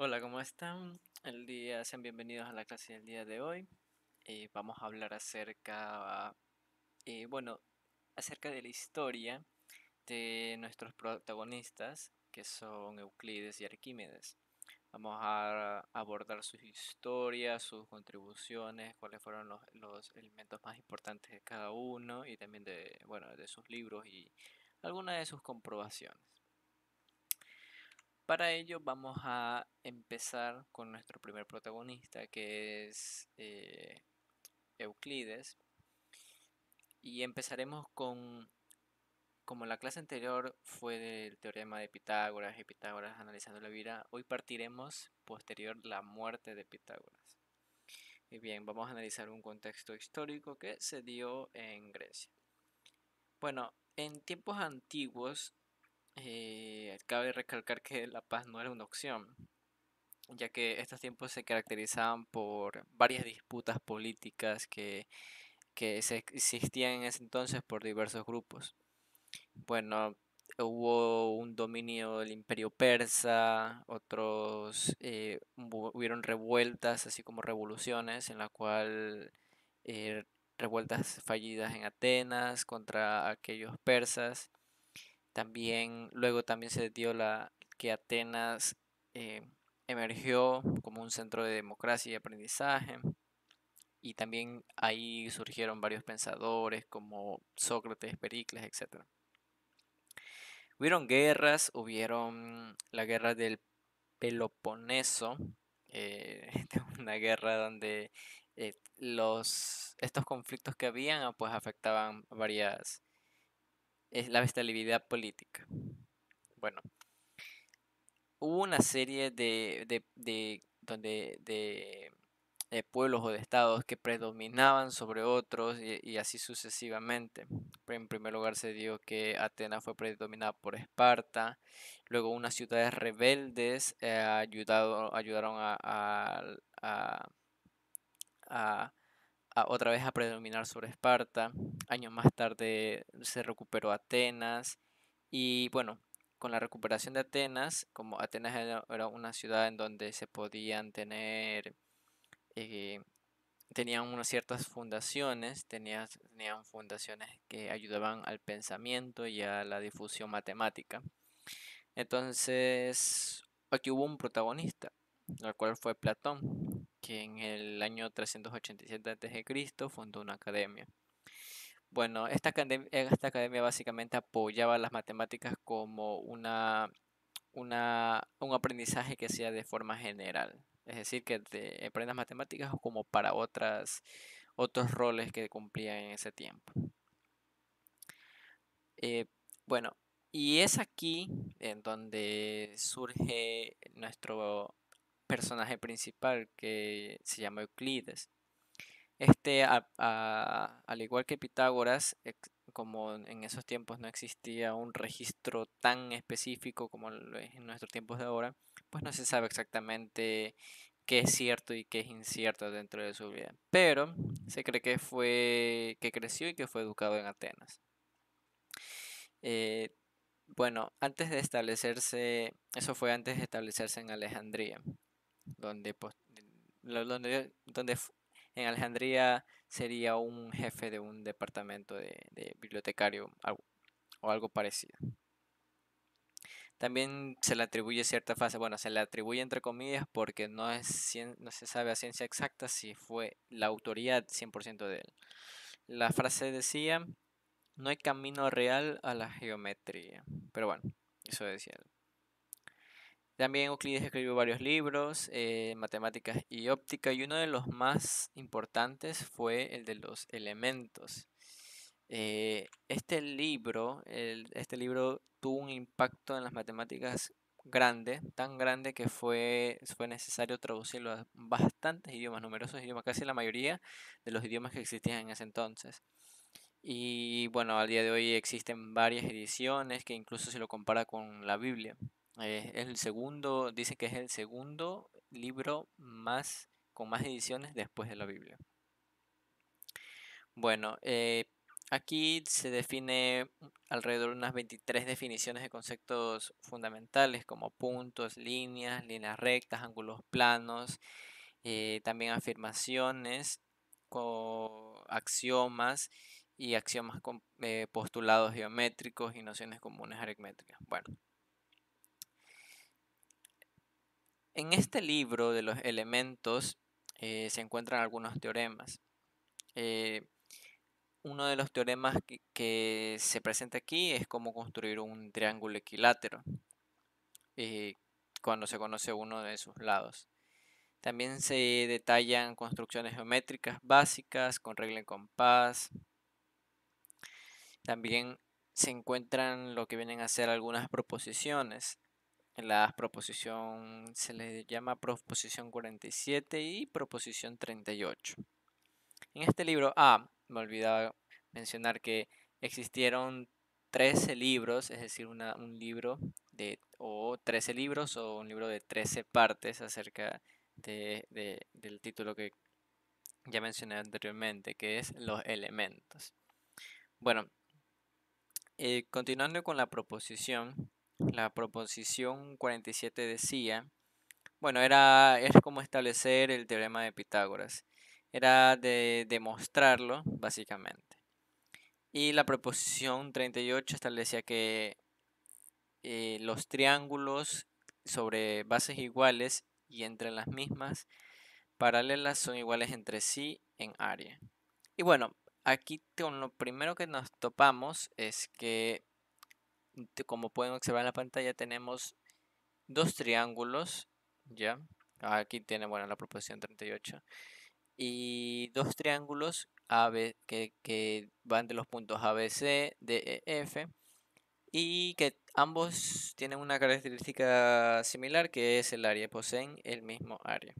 Hola, ¿cómo están? Sean bienvenidos a la clase del día de hoy. Vamos a hablar bueno, acerca de la historia de nuestros protagonistas, que son Euclides y Arquímedes. Vamos a abordar sus historias, sus contribuciones, cuáles fueron los elementos más importantes de cada uno y también de sus libros y algunas de sus comprobaciones. Para ello vamos a empezar con nuestro primer protagonista, que es Euclides, y empezaremos como la clase anterior fue del teorema de Pitágoras y Pitágoras analizando la vida, hoy partiremos posterior la muerte de Pitágoras. Y bien, vamos a analizar un contexto histórico que se dio en Grecia. Bueno, en tiempos antiguos, cabe recalcar que la paz no era una opción, ya que estos tiempos se caracterizaban por varias disputas políticas que existían en ese entonces por diversos grupos. Bueno, hubo un dominio del imperio persa, hubieron revueltas, así como revoluciones, en la cual eh, revueltas fallidas en Atenas contra aquellos persas. Luego también se dio que Atenas eh, emergió como un centro de democracia y aprendizaje. Y también ahí surgieron varios pensadores como Sócrates, Pericles, etcétera. Hubieron la guerra del Peloponeso, una guerra donde estos conflictos que habían pues afectaban la estabilidad política. Bueno, hubo una serie de pueblos o de estados que predominaban sobre otros y así sucesivamente. En primer lugar se dio que Atenas fue predominada por Esparta, luego unas ciudades rebeldes ayudaron a- otra vez a predominar sobre Esparta. Años más tarde se recuperó Atenas y bueno, con la recuperación de Atenas, como Atenas era una ciudad en donde se podían eh, tenían unas ciertas fundaciones, tenían fundaciones que ayudaban al pensamiento y a la difusión matemática. Entonces, aquí hubo un protagonista, el cual fue Platón, que en el año 387 a.C. fundó una academia. Bueno, esta academia básicamente apoyaba las matemáticas como un aprendizaje que sea de forma general. Es decir, que te aprendas matemáticas como para otros roles que cumplían en ese tiempo. Eh, bueno, y es aquí en donde surge nuestro personaje principal que se llama Euclides. Al igual que Pitágoras, como en esos tiempos no existía un registro tan específico como lo es en nuestros tiempos de ahora, pues no se sabe exactamente qué es cierto y qué es incierto dentro de su vida. Pero se cree que creció y que fue educado en Atenas. Eh, bueno, eso fue antes de establecerse en Alejandría, donde, pues, donde en Alejandría sería un jefe de un departamento de bibliotecario o algo parecido. También se le atribuye cierta fase, bueno, se le atribuye entre comillas porque no se sabe a ciencia exacta si fue la autoría 100% de él. La frase decía, no hay camino real a la geometría, pero bueno, eso decía él. También Euclides escribió varios libros, matemáticas y óptica, y uno de los más importantes fue el de los elementos. Este libro tuvo un impacto en las matemáticas grande, tan grande que fue necesario traducirlo a bastantes idiomas, numerosos idiomas, casi la mayoría de los idiomas que existían en ese entonces. Y bueno, al día de hoy existen varias ediciones que incluso se lo compara con la Biblia. Dice que es el segundo libro con más ediciones después de la Biblia. Bueno, Aquí se define alrededor de unas 23 definiciones de conceptos fundamentales como puntos, líneas rectas, ángulos planos, también afirmaciones, axiomas y axiomas con postulados geométricos y nociones comunes aritméticas. Bueno, en este libro de los elementos se encuentran algunos teoremas. Eh, Uno de los teoremas que se presenta aquí es cómo construir un triángulo equilátero eh, cuando se conoce uno de sus lados. También se detallan construcciones geométricas básicas con regla y compás. También se encuentran lo que vienen a ser algunas proposiciones. La proposición se le llama proposición 47 y proposición 38. En este libro, me olvidaba mencionar que existieron 13 libros, es decir, un libro o 13 libros o un libro de 13 partes acerca del título que ya mencioné anteriormente, que es Los elementos. Bueno, continuando con la proposición 47 decía, bueno, es como establecer el teorema de Pitágoras. Era de demostrarlo, básicamente. Y la proposición 38 establecía que los triángulos sobre bases iguales y entre las mismas paralelas son iguales entre sí en área. Y bueno, aquí con lo primero que nos topamos es que, como pueden observar en la pantalla, tenemos dos triángulos, ¿ya? Aquí tiene, bueno, la proposición 38. Y dos triángulos que van de los puntos ABC, D, E, F, y que ambos tienen una característica similar, que es el área, poseen el mismo área.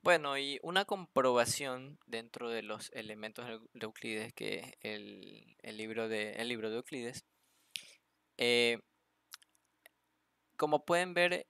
Bueno, y una comprobación dentro de los elementos de Euclides, que es el libro de Euclides. Como pueden ver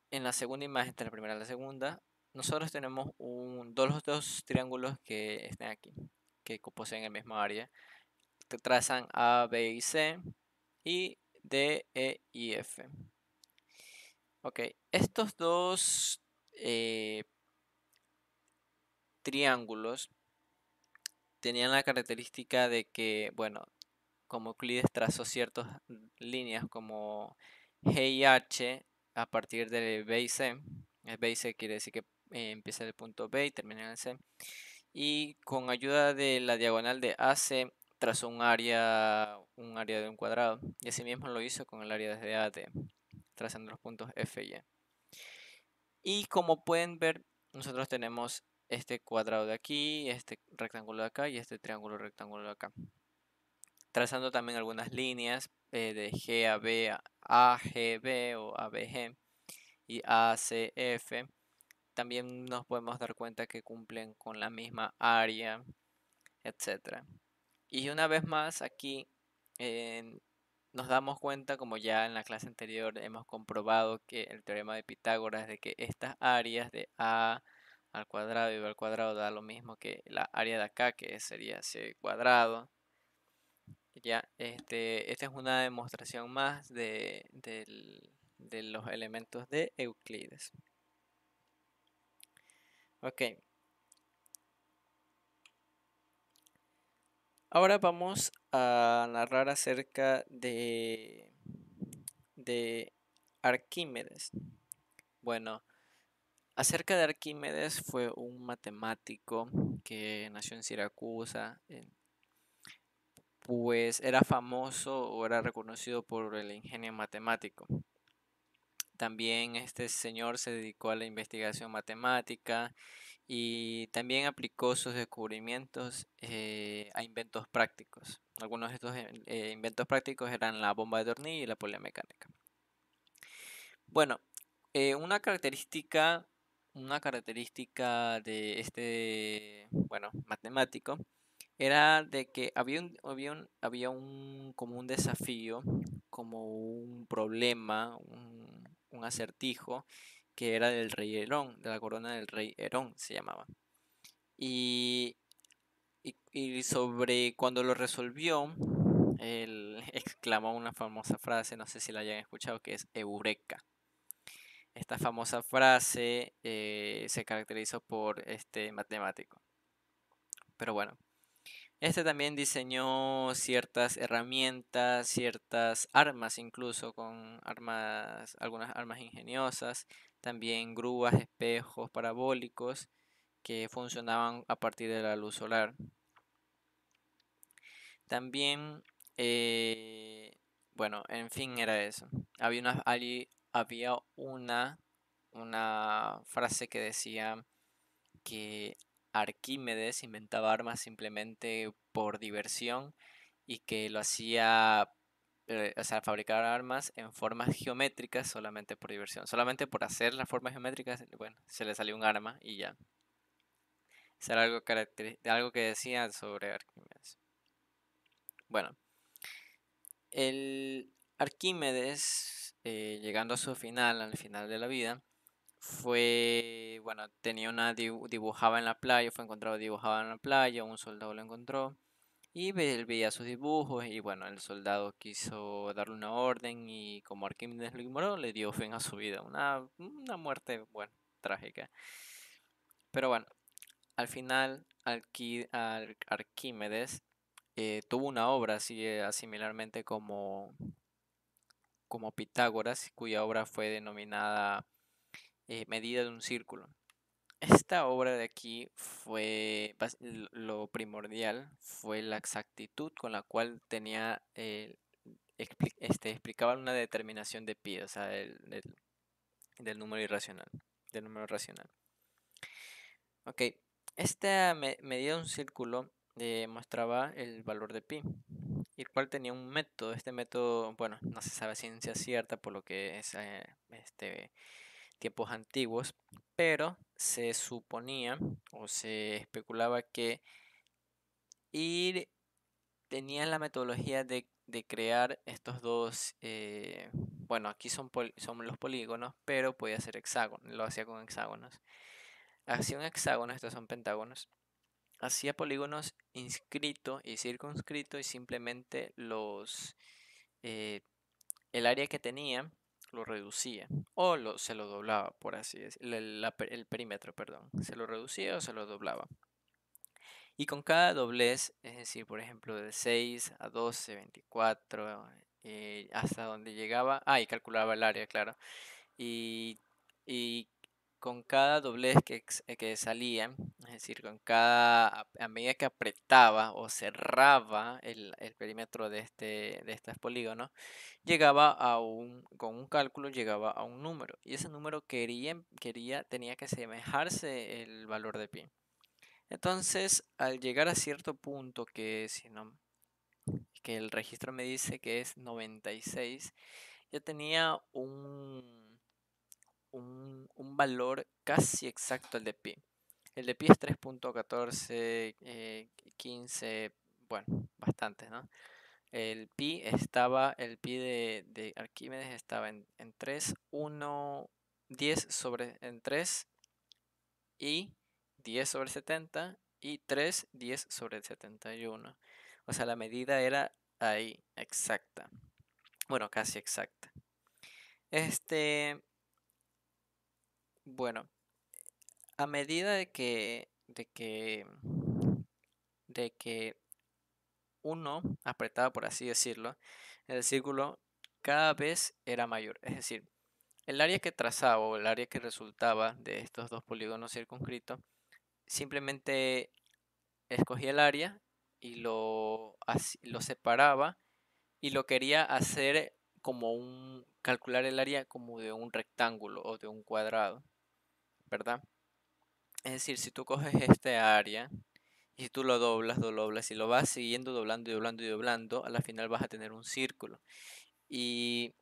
en la segunda imagen, de la primera a la segunda, nosotros tenemos los dos triángulos que están aquí, que poseen el mismo área, que trazan A, B y C, y D, E y F. Ok, estos dos triángulos tenían la característica de que, bueno, como Euclides trazó ciertas líneas como G y H a partir de B y C. El B y C quiere decir que empieza en el punto B y termina en el C. Y con ayuda de la diagonal de AC trazó un área de un cuadrado. Y asimismo lo hizo con el área desde AD, trazando los puntos F y E. Y como pueden ver, nosotros tenemos este cuadrado de aquí, este rectángulo de acá y este triángulo rectángulo de acá. Trazando también algunas líneas de G a B, a G, B o A, B, G y A, C, F. También nos podemos dar cuenta que cumplen con la misma área, etcétera. Y una vez más aquí nos damos cuenta, como ya en la clase anterior hemos comprobado, que el teorema de Pitágoras de que estas áreas de A al cuadrado y B al cuadrado da lo mismo que la área de acá, que sería C cuadrado. Ya, esta es una demostración más de los elementos de Euclides. Ok, ahora vamos a narrar acerca de Arquímedes. Bueno, acerca de Arquímedes fue un matemático que nació en Siracusa, pues era famoso o era reconocido por el ingenio matemático. También este señor se dedicó a la investigación matemática y también aplicó sus descubrimientos a inventos prácticos. Algunos de estos inventos prácticos eran la bomba de hornilla y la polea mecánica. Bueno, una característica de este, bueno, matemático era de que como un desafío, como un problema, un acertijo, que era del rey Herón, de la corona del rey Herón se llamaba. Y Y sobre cuando lo resolvió, él exclamó una famosa frase, no sé si la hayan escuchado, que es Eureka. Esta famosa frase se caracterizó por este matemático. Pero bueno, este también diseñó ciertas herramientas, ciertas armas, incluso con armas, algunas armas ingeniosas, también grúas, espejos parabólicos que funcionaban a partir de la luz solar. También, bueno, en fin, era eso. Había una frase que decía que Arquímedes inventaba armas simplemente por diversión y que lo hacía, o sea, fabricar armas en formas geométricas solamente por diversión. Solamente por hacer las formas geométricas, bueno, se le salió un arma y ya. Eso era algo que decía sobre Arquímedes. Bueno, el Arquímedes, llegando a su final, al final de la vida, bueno, dibujaba en la playa, fue encontrado dibujado en la playa, un soldado lo encontró y él veía sus dibujos y bueno, el soldado quiso darle una orden y como Arquímedes lo ignoró, le dio fin a su vida, una muerte, bueno, trágica. Pero bueno, al final Arquímedes tuvo una obra así, similarmente como Pitágoras, cuya obra fue denominada Medida de un círculo. Esta obra de aquí lo primordial fue la exactitud con la cual explicaba una determinación de pi, o sea, del número irracional, del número racional. Ok, esta medida de un círculo mostraba el valor de pi, el cual tenía un método. Este método, bueno, no se sabe a ciencia cierta por lo que es tiempos antiguos, pero se suponía o se especulaba que ir tenía la metodología de crear estos dos, bueno, aquí son los polígonos, pero podía ser hexágono, lo hacía con hexágonos. Hacía un hexágono, estos son pentágonos. Hacía polígonos inscrito y circunscrito y simplemente eh, el área que tenía lo reducía o se lo doblaba, por así decirlo, el perímetro, perdón, se lo reducía o se lo doblaba. Y con cada doblez, es decir, por ejemplo, de 6 a 12, 24, hasta donde llegaba, y calculaba el área, claro, y con cada doblez que salía, es decir, a medida que apretaba o cerraba el perímetro de estos polígonos, con un cálculo llegaba a un número, y ese número tenía que asemejarse el valor de pi. Entonces, al llegar a cierto punto que el registro me dice que es 96, yo tenía un valor casi exacto al de pi. El de pi es 3.14, 15, bueno, bastante, ¿no? El pi de Arquímedes estaba en 3, 1, 10 en 3 y 10 sobre 70 y 3, 10 sobre 71. O sea, la medida era ahí, exacta. Bueno, casi exacta. Bueno, a medida de que uno apretaba, por así decirlo, el círculo cada vez era mayor. Es decir, el área que trazaba o el área que resultaba de estos dos polígonos circunscritos, simplemente escogía el área y lo separaba y lo quería hacer calcular el área como de un rectángulo o de un cuadrado, ¿verdad? Es decir, si tú coges este área y si tú lo doblas y lo vas siguiendo doblando y doblando y doblando, a la final vas a tener un círculo. Y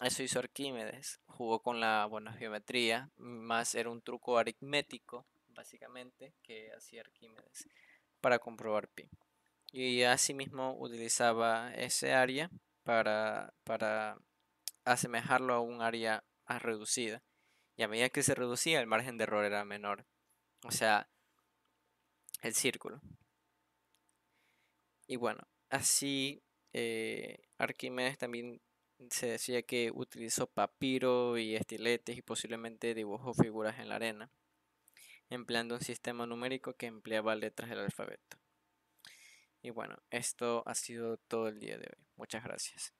eso hizo Arquímedes. Jugó con la, bueno, geometría, más era un truco aritmético, básicamente, que hacía Arquímedes para comprobar pi. Y asimismo utilizaba ese área para asemejarlo a un área más reducida. Y a medida que se reducía, el margen de error era menor. O sea, el círculo. Y bueno, así Arquímedes también se decía que utilizó papiro y estiletes y posiblemente dibujó figuras en la arena, empleando un sistema numérico que empleaba letras del alfabeto. Y bueno, esto ha sido todo el día de hoy. Muchas gracias.